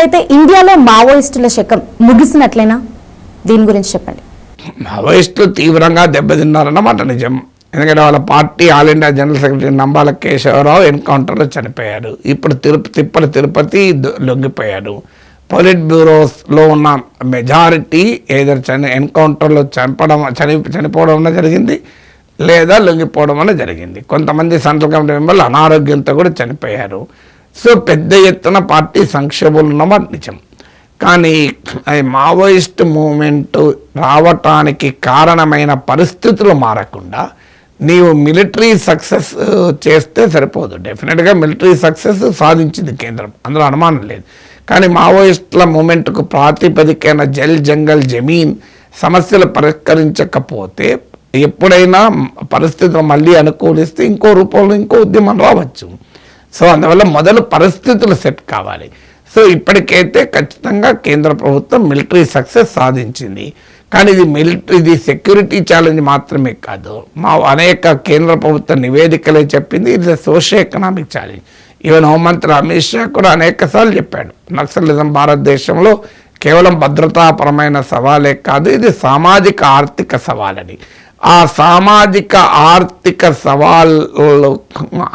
అయితే ఇండియాలో మావోయిస్టుల శకం ముగిసినట్లేనా? దీని గురించి చెప్పండి. మావోయిస్టులు తీవ్రంగా దెబ్బతిన్నారన్నమాట నిజం. ఎందుకంటే వాళ్ళ party all India general secretary Nambala Keshava Rao ఎన్కౌంటర్లో చనిపోయాడు. ఇప్పుడు తిరుపతి లొంగిపోయాడు. పొలిట్ బ్యూరోస్లో ఉన్న మెజారిటీ ఏదో ఎన్కౌంటర్లో చనిపోవడం జరిగింది, లేదా లొంగిపోవడం వల్ల జరిగింది. కొంతమంది సెంట్రల్ కమిటీ మెంబర్లు అనారోగ్యంతో కూడా చనిపోయారు. సో పెద్ద ఎత్తున పార్టీ సంక్షోభంలో ఉన్నమాట నిజం. కానీ మావోయిస్ట్ మూమెంట్ రావటానికి కారణమైన పరిస్థితులు మారకుండా నీవు మిలిటరీ సక్సెస్ చేస్తే సరిపోదు. డెఫినెట్గా మిలిటరీ సక్సెస్ సాధించింది కేంద్రం, అందులో అనుమానం లేదు. కానీ మావోయిస్టుల మూమెంట్కు ప్రాతిపదికైన జల్ జంగల్ జమీన్ సమస్యలు పరిష్కరించకపోతే ఎప్పుడైనా పరిస్థితులు మళ్ళీ అనుకూలిస్తే ఇంకో రూపంలో ఇంకో ఉద్యమం రావచ్చు. సో అందువల్ల మొదలు పరిస్థితులు సెట్ కావాలి. సో ఇప్పటికైతే ఖచ్చితంగా కేంద్ర ప్రభుత్వం మిలిటరీ సక్సెస్ సాధించింది. కానీ ఇది సెక్యూరిటీ ఛాలెంజ్ మాత్రమే కాదు, అనేక కేంద్ర ప్రభుత్వ నివేదికలే చెప్పింది ఇది సోషియో ఎకనామిక్ ఛాలెంజ్. ఈవెన్ హోంమంత్రి అమిత్ షా కూడా అనేక సార్లు చెప్పాడు, నక్సలిజం భారతదేశంలో కేవలం భద్రతాపరమైన సవాలే కాదు, ఇది సామాజిక ఆర్థిక సవాలని. ఆ సామాజిక ఆర్థిక సవాళ్ళు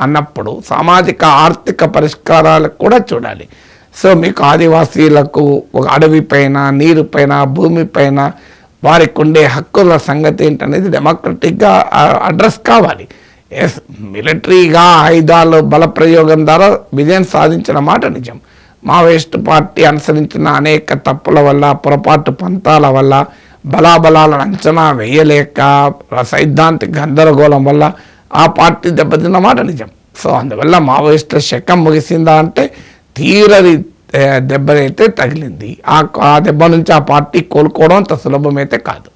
అన్నప్పుడు సామాజిక ఆర్థిక పరిష్కారాలకు కూడా చూడాలి. సో మీకు ఆదివాసీలకు ఒక అడవిపైన, నీరుపైన, భూమిపైన వారికి ఉండే హక్కుల సంగతి ఏంటనేది డెమోక్రటిక్గా అడ్రస్ కావాలి. ఎస్, మిలిటరీగా ఆయుధాలు బల ప్రయోగం ద్వారా విజయం సాధించిన మాట నిజం. మావోయిస్టు పార్టీ అనుసరించిన అనేక తప్పుల వల్ల, పొరపాటు పంతాల వల్ల, బలాబలాలను అంచనా వేయలేక, సైద్ధాంతిక గందరగోళం వల్ల ఆ పార్టీ దెబ్బతిన్న మాట నిజం. సో అందువల్ల మావోయిస్టుల శకం ముగిసిందా అంటే తీరని దెబ్బనైతే తగిలింది. ఆ దెబ్బ నుంచి ఆ పార్టీ కోలుకోవడం అంత సులభమైతే కాదు.